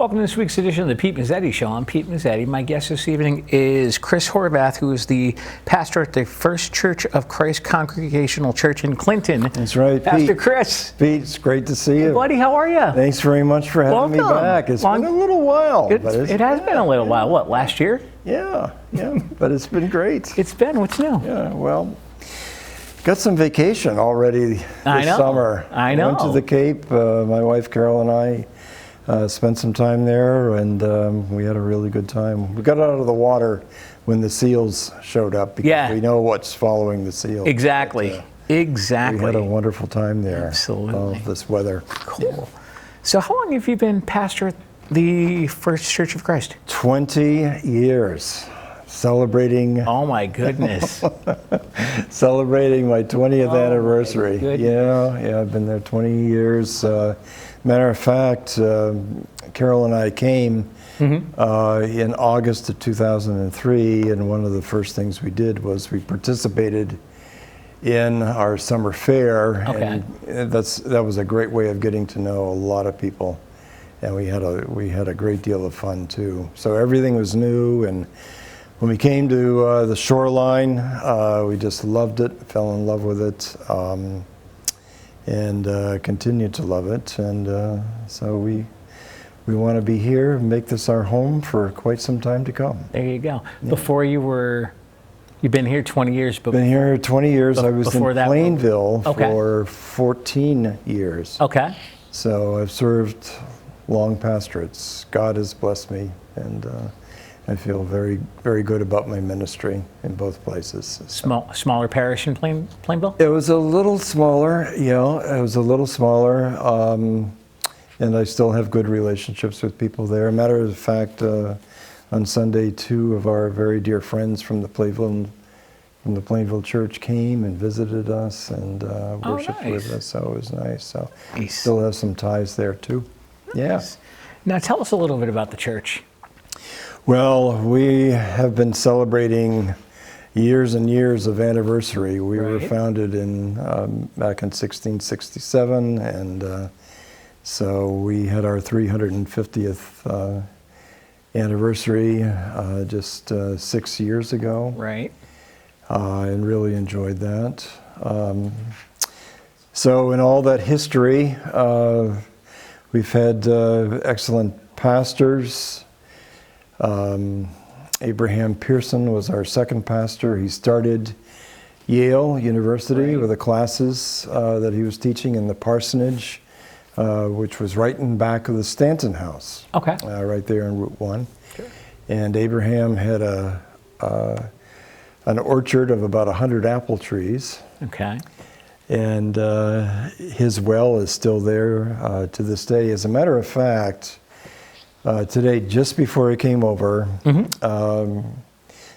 Welcome to this week's edition of the Pete Mezzetti Show. I'm Pete Mezzetti. My guest this evening is Chris Horvath, who is the pastor at the First Church of Christ Congregational Church in Clinton. That's right, Pastor Pete. Chris. Pete, it's great to see you. Hey, buddy, how are you? Thanks very much for having me back. It's been a little while. It has been a little while. What, last year? Yeah, but it's been great. It's been. What's new? Yeah, well, got some vacation already this summer. I know. Went to the Cape. My wife Carol and I spent some time there, and we had a really good time. We got out of the water when the seals showed up because we know what's following the seals. Exactly. Exactly. We had a wonderful time there. Absolutely. All of this weather. Cool. So how long have you been pastor at the First Church of Christ? 20 years. Celebrating. Oh my goodness. Celebrating my 20th anniversary. Yeah, I've been there 20 years. Matter of fact, Carol and I came in August of 2003, and one of the first things we did was we participated in our summer fair, and that was a great way of getting to know a lot of people, and we had a great deal of fun too. So everything was new, and when we came to the shoreline, we just loved it, fell in love with it. And continue to love it, and so we want to be here and make this our home for quite some time to come. There you go. Yeah. Before you've been here 20 years. Been here 20 years. I was in Plainville for 14 years. Okay. So I've served long pastorates. God has blessed me, and I feel very, very good about my ministry in both places. Smaller parish in Plainville? It was a little smaller, and I still have good relationships with people there. Matter of fact, on Sunday, two of our very dear friends from the Plainville Church came and visited us and worshiped with us, so it was nice. So still have some ties there too. Nice. Yeah. Now tell us a little bit about the church. Well, we have been celebrating years and years of anniversary. We were founded back in 1667, and so we had our 350th anniversary just 6 years ago. Right. And really enjoyed that. So in all that history, we've had excellent pastors. Abraham Pearson was our second pastor. He started Yale University with the classes that he was teaching in the parsonage, which was right in back of the Stanton House. Okay. Right there on Route 1. Sure. And Abraham had an orchard of about 100 apple trees. Okay. And his well is still there to this day. As a matter of fact, today, just before I came over,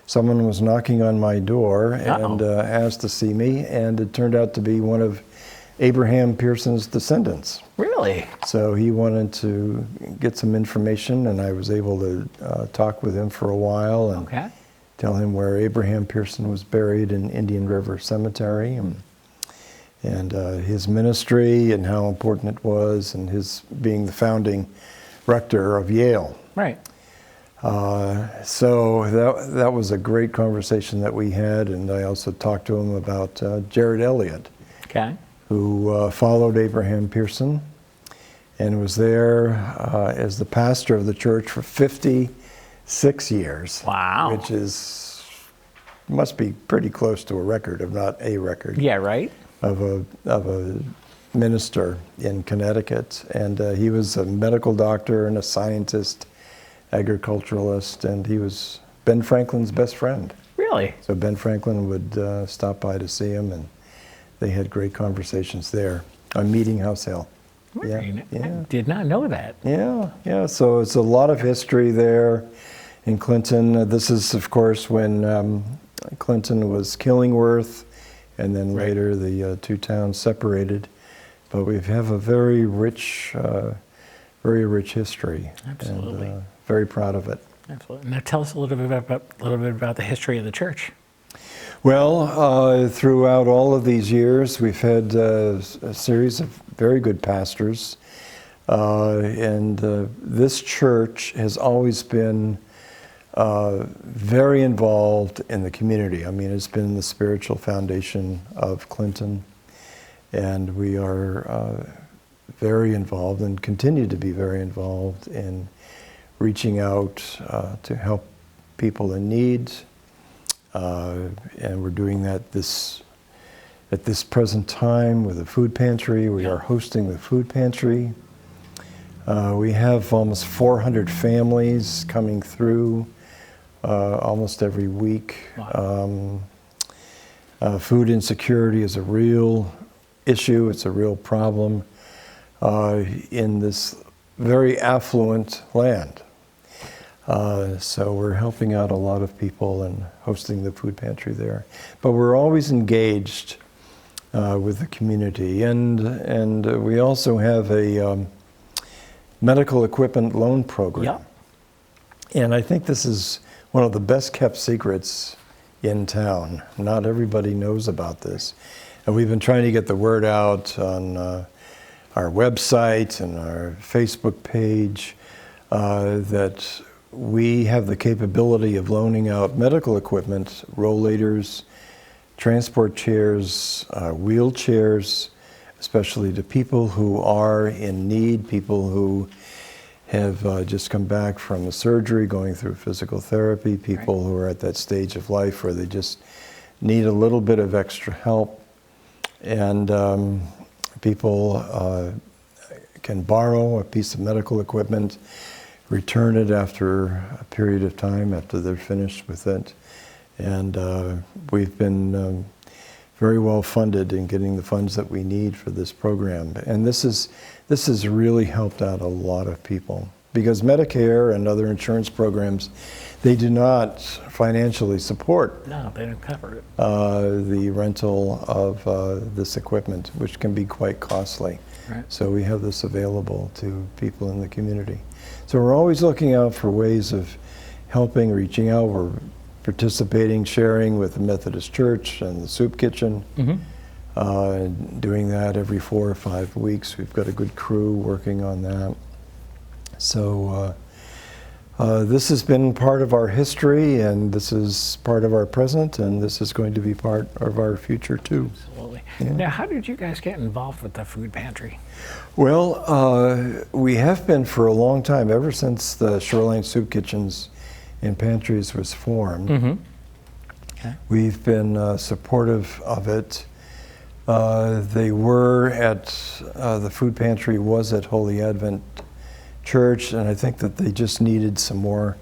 someone was knocking on my door and asked to see me, and it turned out to be one of Abraham Pearson's descendants. Really? So he wanted to get some information, and I was able to talk with him for a while and tell him where Abraham Pearson was buried in Indian River Cemetery, and his ministry and how important it was, and his being the founding rector of Yale. Right. So that was a great conversation that we had, and I also talked to him about Jared Elliott, who followed Abraham Pearson and was there as the pastor of the church for 56 years. Wow. Which must be pretty close to a record, if not a record. Yeah, right. Of a minister in Connecticut, and he was a medical doctor and a scientist, agriculturalist, and he was Ben Franklin's best friend. Really? So Ben Franklin would stop by to see him, and they had great conversations there on Meeting House Hill. I did not know that. Yeah. So it's a lot of history there in Clinton. This is, of course, when Clinton was Killingworth, and then later the two towns separated. But we have a very rich history. Absolutely. And very proud of it. Absolutely. Now tell us a little bit about the history of the church. Well, throughout all of these years, we've had a series of very good pastors. This church has always been very involved in the community. I mean, it's been the spiritual foundation of Clinton, and we are very involved and continue to be very involved in reaching out to help people in need. And we're doing that at this present time with the food pantry. We are hosting the food pantry. We have almost 400 families coming through almost every week. Wow. Food insecurity is a real issue. It's a real problem in this very affluent land. So we're helping out a lot of people and hosting the food pantry there. But we're always engaged with the community. And we also have a medical equipment loan program. Yeah. And I think this is one of the best kept secrets in town. Not everybody knows about this. And we've been trying to get the word out on our website and our Facebook page that we have the capability of loaning out medical equipment, rollators, transport chairs, wheelchairs, especially to people who are in need, people who have just come back from a surgery, going through physical therapy, people who are at that stage of life where they just need a little bit of extra help. And people can borrow a piece of medical equipment, return it after a period of time, after they're finished with it. And we've been very well funded in getting the funds that we need for this program. And this has really helped out a lot of people, because Medicare and other insurance programs, they do not financially support No, they don't cover it. the rental of this equipment, which can be quite costly. Right. So we have this available to people in the community. So we're always looking out for ways of helping, reaching out. We're participating, sharing with the Methodist Church and the Soup Kitchen, doing that every 4 or 5 weeks. We've got a good crew working on that. So this has been part of our history, and this is part of our present, and this is going to be part of our future too. Absolutely. Yeah. Now, how did you guys get involved with the food pantry? Well, we have been for a long time, ever since the Shoreline Soup Kitchens and Pantries was formed. Okay. We've been supportive of it. They were at, the food pantry was at Holy Advent Church, and I think that they just needed some more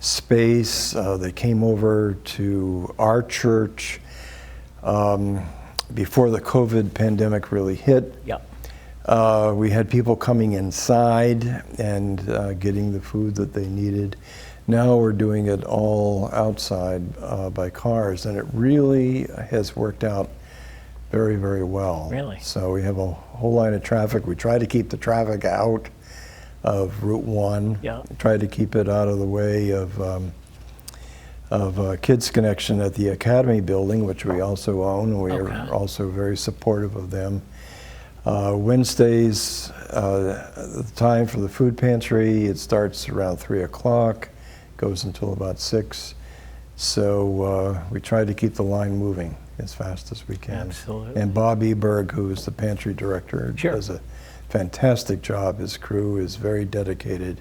space. They came over to our church before the COVID pandemic really hit. Yep. We had people coming inside and getting the food that they needed. Now we're doing it all outside by cars, and it really has worked out very, very well. Really? So we have a whole line of traffic. We try to keep the traffic out of Route 1. Yeah. Try to keep it out of the way of Kids Connection at the Academy building, which we also own, and we are also very supportive of them. Wednesdays, the time for the food pantry, it starts around 3 o'clock, goes until about 6. So we try to keep the line moving as fast as we can. Absolutely. And Bob Eberg, who is the pantry director, does a fantastic job. His crew is very dedicated,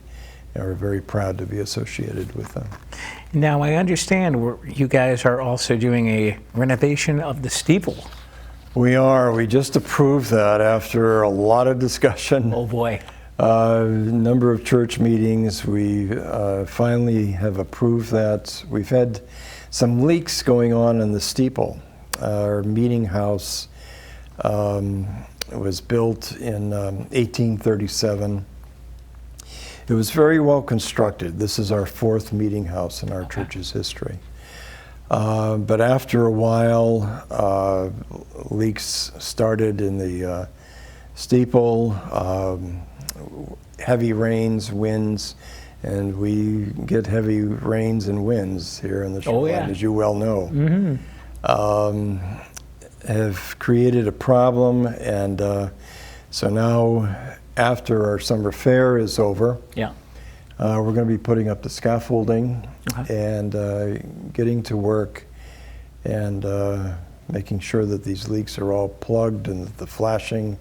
and we're very proud to be associated with them. Now, I understand you guys are also doing a renovation of the steeple. We are. We just approved that after a lot of discussion. Oh boy. Number of church meetings. We finally have approved that. We've had some leaks going on in the steeple. Our meeting house was built in 1837. It was very well constructed. This is our 4th meeting house in our church's history. But after a while, leaks started in the steeple, heavy rains, winds, and we get heavy rains and winds here in the shoreline, as you well know. Have created a problem, and so now after our summer fair is over, Yeah. we're going to be putting up the scaffolding and getting to work and making sure that these leaks are all plugged and that the flashing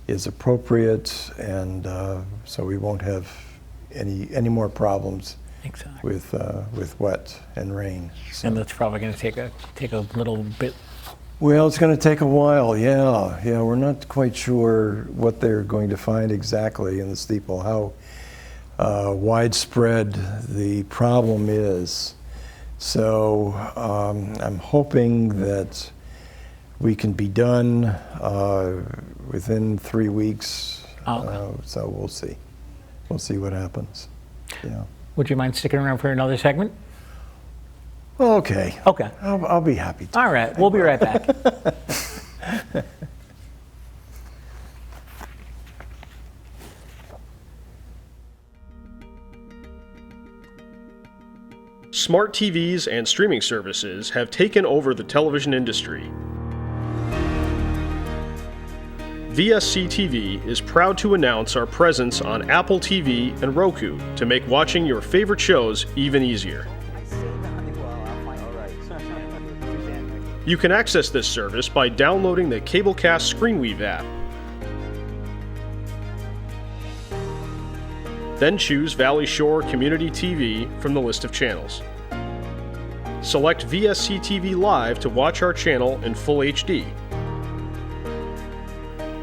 is appropriate, and so we won't have any more problems with wet and rain. So. And that's probably going to take a little bit. Well, it's going to take a while. Yeah. We're not quite sure what they're going to find exactly in the steeple, how widespread the problem is. So I'm hoping that we can be done within 3 weeks. So we'll see. We'll see what happens. Yeah. Would you mind sticking around for another segment? Okay. Okay. I'll be happy to. All right. We'll be right back. Smart TVs and streaming services have taken over the television industry. VSC TV is proud to announce our presence on Apple TV and Roku to make watching your favorite shows even easier. You can access this service by downloading the Cablecast ScreenWeave app. Then choose Valley Shore Community TV from the list of channels. Select VSC TV Live to watch our channel in full HD.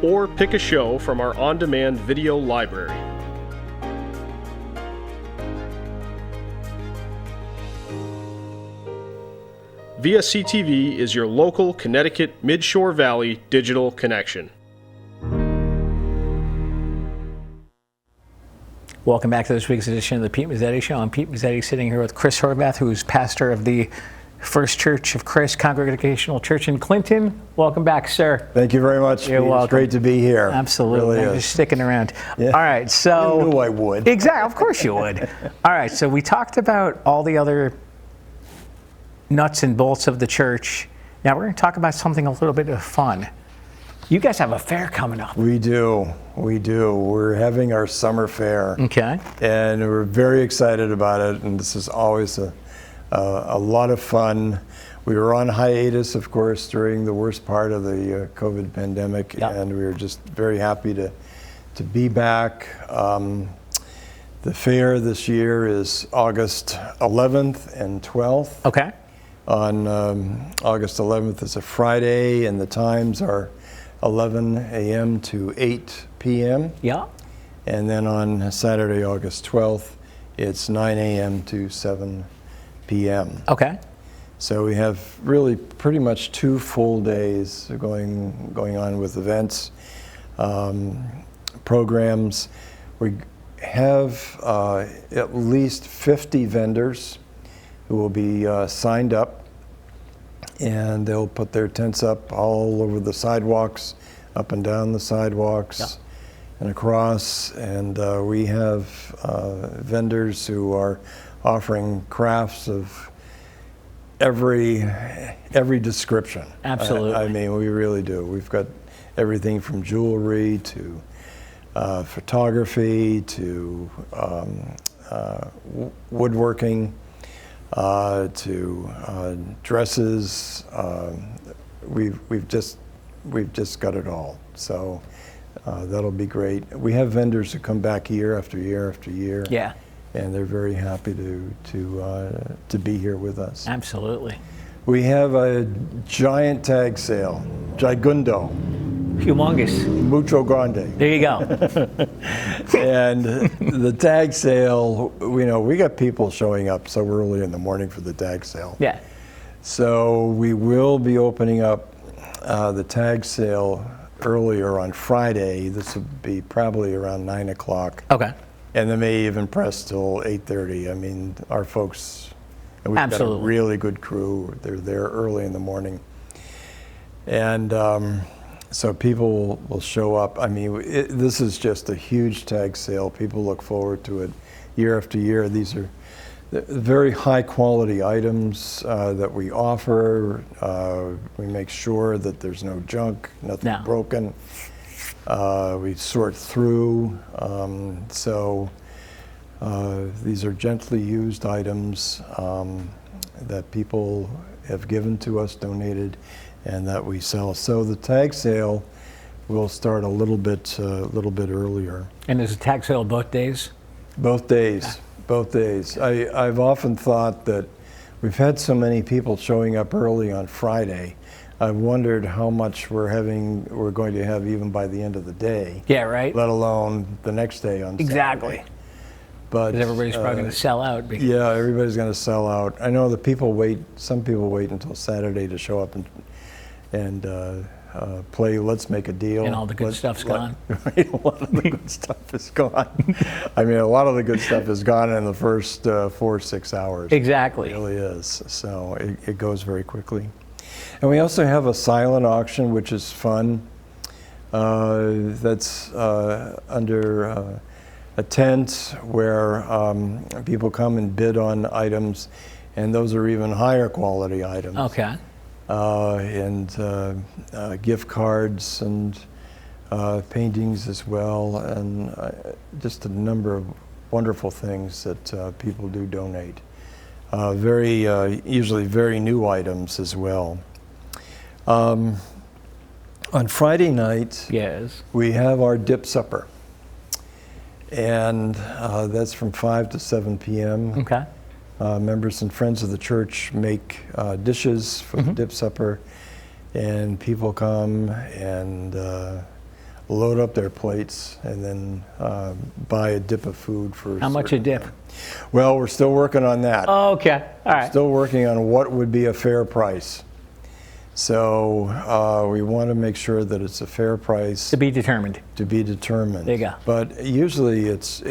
Or pick a show from our on-demand video library. VSC TV is your local Connecticut Midshore Valley digital connection. Welcome back to this week's edition of the Pete Mezzetti Show. I'm Pete Mezzetti, sitting here with Chris Horvath, who's pastor of the First Church of Christ Congregational Church in Clinton. Welcome back, sir. Thank you very much. You're welcome. It's great to be here. Absolutely. Really Just sticking around. Yeah. All right, so... You knew I would. Exactly. Of course you would. All right, so we talked about all the other nuts and bolts of the church. Now we're going to talk about something a little bit of fun. You guys have a fair coming up. We do. We're having our summer fair. Okay. And we're very excited about it, and this is always a lot of fun. We were on hiatus, of course, during the worst part of the COVID pandemic, and we were just very happy to be back. The fair this year is August 11th and 12th. Okay. On August 11th is a Friday, and the times are 11 a.m. to 8 p.m. Yeah. And then on Saturday, August 12th, it's 9 a.m. to 7 p.m. Okay. So we have really pretty much 2 full days going on with events, programs. We have at least 50 vendors who will be signed up, and they'll put their tents up all over the sidewalks, up and down the sidewalks, and across. And we have vendors who are offering crafts of every description. Absolutely. I mean, we really do. We've got everything from jewelry to photography to woodworking to dresses. We've just got it all. So that'll be great. We have vendors who come back year after year after year. Yeah. And they're very happy to be here with us. Absolutely. We have a giant tag sale, gigundo, Humongous. mucho grande. There you go. And the tag sale, we got people showing up so early in the morning for the tag sale. Yeah. So we will be opening up the tag sale earlier on Friday. This will be probably around 9 o'clock. Okay. And they may even press till 8:30. I mean, our folks, and we've got a really good crew. They're there early in the morning. And so people will show up. I mean, this is just a huge tag sale. People look forward to it year after year. These are very high quality items that we offer. We make sure that there's no junk, nothing broken. We sort through. So these are gently used items that people have given to us, donated, and that we sell. So the tag sale will start a little bit earlier. And is the tag sale both days? Both days. Both days. I've often thought that we've had so many people showing up early on Friday. I've wondered how much we're going to have even by the end of the day. Yeah, right. Let alone the next day on Exactly. Saturday. But everybody's probably going to sell out. Yeah, everybody's going to sell out. I know that some people wait until Saturday to show up and play Let's Make a Deal. And all the good stuff's gone. Right, a lot of the good stuff is gone. I mean, a lot of the good stuff is gone in the first 4 or 6 hours. Exactly. It really is. So it goes very quickly. And we also have a silent auction, which is fun. That's under a tent where people come and bid on items, and those are even higher quality items. Okay. And gift cards and paintings as well, and just a number of wonderful things that people do donate. Usually very new items as well. On Friday night, yes, we have our dip supper, and that's from 5 to 7 p.m. Okay. Members and friends of the church make dishes for the dip supper, and people come and load up their plates and then buy a dip of food for. How much a dip? Well, we're still working on that. Oh, okay. All right. Still working on what would be a fair price. So we want to make sure that it's a fair price. To be determined. To be determined. There you go. But usually it's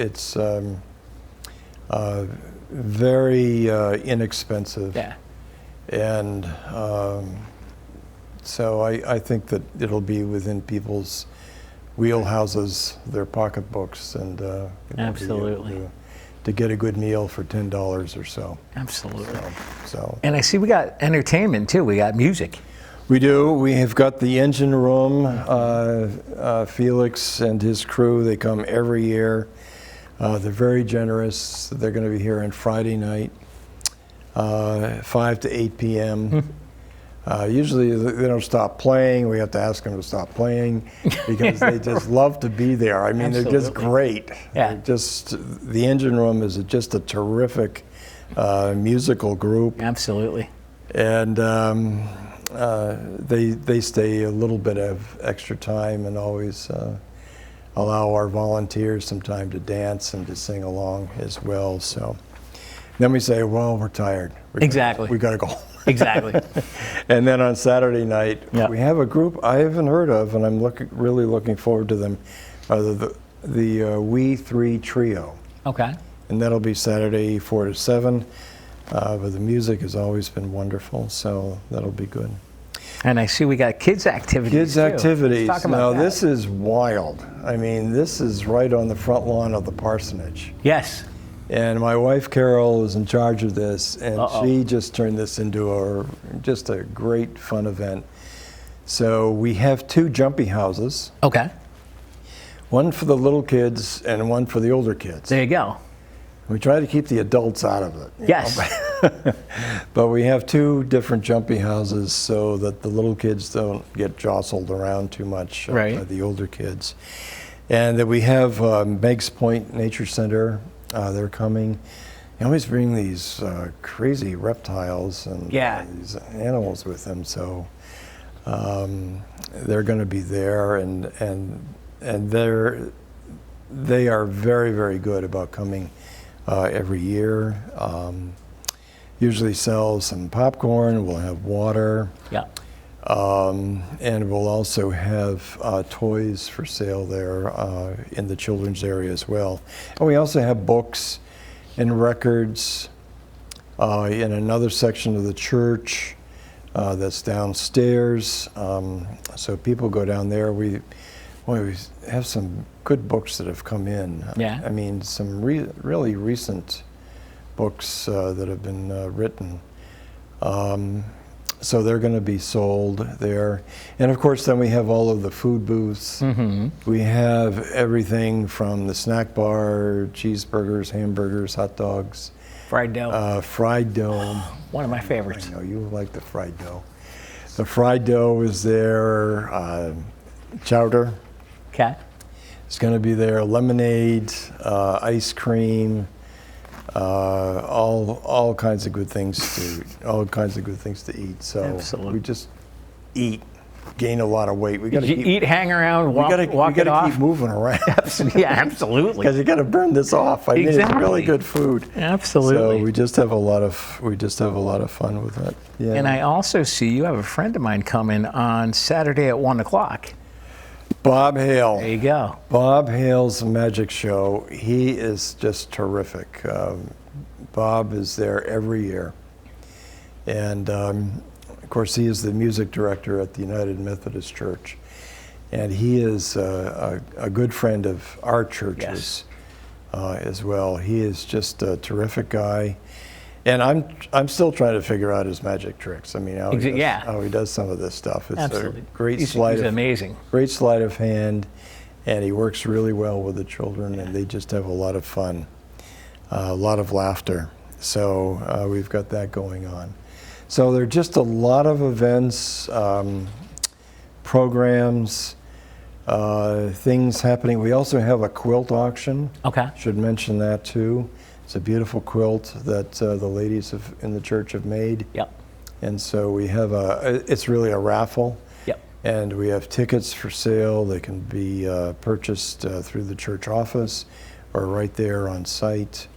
very inexpensive. Yeah. And so I think that it'll be within people's wheelhouses, their pocketbooks, and absolutely be able to get a good meal for $10 or so. Absolutely. So. And I see we got entertainment too. We got music. We do. We have got the engine room. Felix and his crew, they come every year. They're very generous. They're going to be here on Friday night, 5 to 8 p.m. Usually they don't stop playing. We have to ask them to stop playing because they just love to be there. I mean, Absolutely. They're just great. Yeah. The engine room is just a terrific musical group. Absolutely. And they stay a little bit of extra time and always allow our volunteers some time to dance and to sing along as well. So then we say, well, we're tired. Exactly. We got to go home. Exactly. And then on Saturday night, Yep. we have a group I haven't heard of, and I'm really looking forward to them. The We Three Trio. Okay. And that'll be Saturday 4 to 7. But the music has always been wonderful, so that'll be good. And I see we got kids activities. Kids too. activities. Let's talk about Now that. this is wild. I mean, this is right on the front lawn of the parsonage. Yes. And my wife Carol is in charge of this, and Uh-oh. she just turned this into just a great fun event. So we have 2 jumpy houses, Okay. one for the little kids and one for the older kids. There you go. We try to keep the adults out of it. Yes. But we have 2 different jumpy houses so that the little kids don't get jostled around too much Right. by the older kids. And that we have Meg's Point Nature Center. They're coming. They always bring these crazy reptiles and Yeah. these animals with them. So they're going to be there, and they are very, very good about coming every year. Usually sell some popcorn. We'll have water. Yeah. And we'll also have toys for sale there in the children's area as well. And we also have books and records in another section of the church that's downstairs. So people go down there. We have some good books that have come in. Yeah. I mean, some really recent books that have been written. So they're going to be sold there. And of course, then we have all of the food booths. We have everything from the snack bar, cheeseburgers, hamburgers, hot dogs. Fried dough. Fried dough. One of my favorites. I know, you like the fried dough. The fried dough is there. Chowder. Okay. It's going to be there. Lemonade, ice cream. All kinds of good things to eat. So Absolutely. we just eat, gain a lot of weight. We got to Eat, hang around, walk it off. keep moving around. Yeah, absolutely. Because you got to burn this off. I mean, it's Exactly. really good food. Absolutely. So we just have a lot of fun with it. Yeah. And I also see you have a friend of mine coming on Saturday at 1 o'clock. Bob Hale. There you go. Bob Hale's magic show. He is just terrific. Bob is there every year. And of course, he is the music director at the United Methodist Church. And he is a good friend of our churches as well. He is just a terrific guy. And I'm still trying to figure out his magic tricks. I mean, how he does some of this stuff. It's Absolutely. a great He's amazing. Great sleight of hand, and he works really well with the children, and they just have a lot of fun, a lot of laughter. So we've got that going on. So there are just a lot of events, programs, things happening. We also have a quilt auction. Okay. Should mention that too. It's a beautiful quilt that the ladies in the church have made. Yep. And so we have it's really a raffle. Yep. And we have tickets for sale. They can be purchased through the church office or right there on site.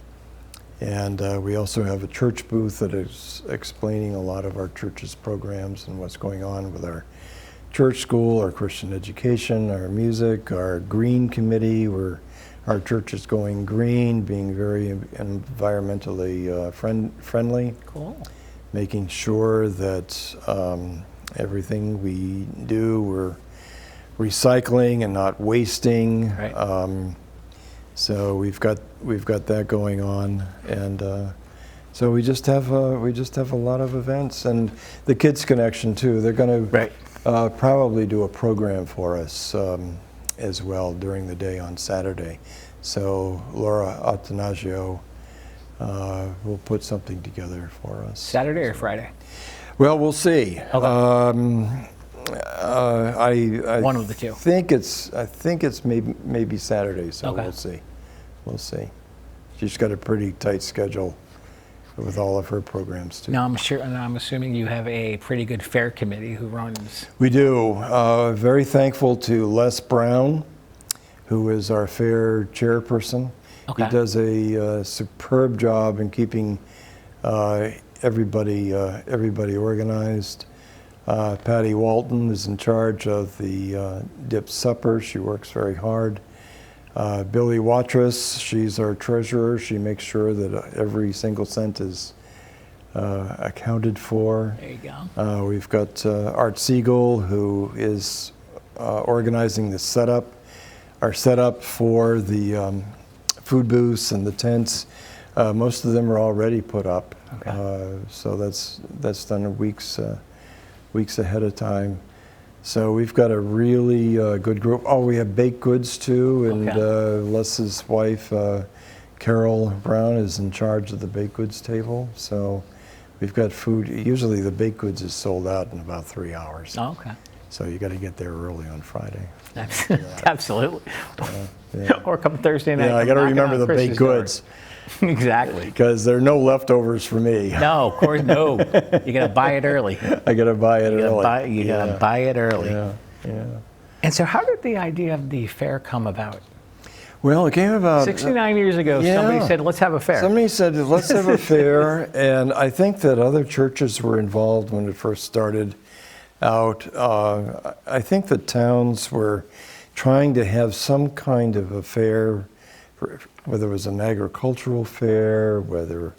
And we also have a church booth that is explaining a lot of our church's programs and what's going on with our church school, our Christian education, our music, our green committee, where our church is going green, being very environmentally friendly. Cool. Making sure that everything we do, we're recycling and not wasting. Right. So we've got that going on, and so we just have a lot of events, and the Kids Connection too. They're going to probably do a program for us as well during the day on Saturday. So Laura Attanasio will put something together for us. Saturday or Friday? Well, we'll see. Okay. One of the two. I think it's maybe Saturday, so Okay. We'll see. She's got a pretty tight schedule with all of her programs too. Now I'm assuming you have a pretty good fair committee who runs. We do. Very thankful to Les Brown, who is our fair chairperson. Okay. He does a superb job in keeping everybody organized. Patty Walton is in charge of the dip supper. She works very hard. Billy Watrous, she's our treasurer. She makes sure that every single cent is accounted for. There you go. We've got Art Siegel, who is organizing the our setup for the food booths and the tents. Most of them are already put up. Okay. So that's done weeks ahead of time. So we've got a really good group. Oh, we have baked goods too, and Les's wife, Carol Brown, is in charge of the baked goods table. So we've got food. Usually the baked goods is sold out in about 3 hours. Oh, okay. So you got to get there early on Friday. Absolutely. Yeah. Or come Thursday night. Yeah, I got to remember the baked goods. Exactly. Because there are no leftovers for me. No, of course, no. You got to buy it early. I got to buy it early. You got to buy it early. Yeah. And so how did the idea of the fair come about? Well, it came about 69 years ago, somebody said, let's have a fair. Somebody said, let's have a fair. And I think that other churches were involved when it first started out. I think the towns were trying to have some kind of a fair, whether it was an agricultural fair, whether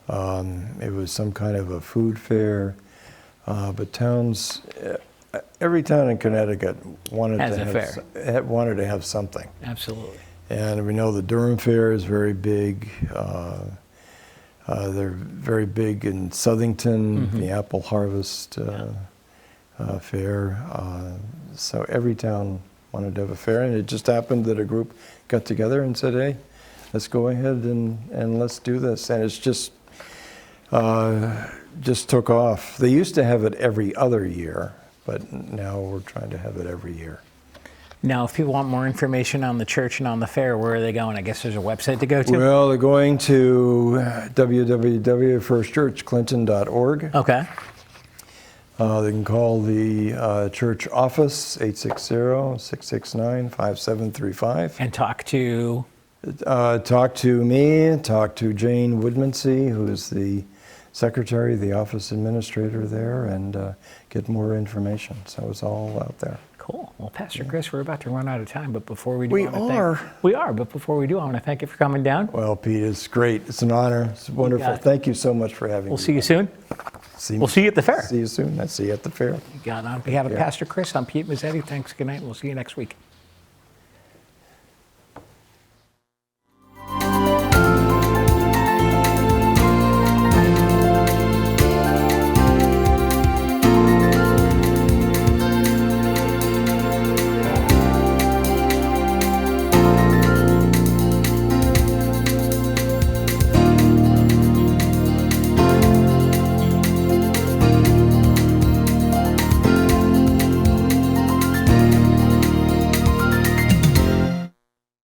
it was some kind of a food fair. But towns, every town in Connecticut wanted to have something. Absolutely. And we know the Durham Fair is very big. They're very big in Southington, the Apple Harvest Fair. So every town wanted to have a fair, and it just happened that a group got together and said, hey, let's go ahead and let's do this. And it's just took off. They used to have it every other year, but now we're trying to have it every year. Now, if people want more information on the church and on the fair, where are they going? I guess there's a website to go to? Well, they're going to www.firstchurchclinton.org. Okay. They can call the church office, 860-669-5735. And talk to? Talk to me, talk to Jane Woodmansey, who is the secretary, the office administrator there, and get more information. So it's all out there. Cool. Well, Pastor Chris, we're about to run out of time, but before we do, We I want but before we do, I want to thank you for coming down. Well, Pete, it's great. It's an honor. It's wonderful. Thank you so much for having me. We'll see you soon. We'll see you at the fair. See you soon. I'll see you at the fair. On behalf of Pastor Chris, I'm Pete Mezzetti. Thanks. Good night. And we'll see you next week.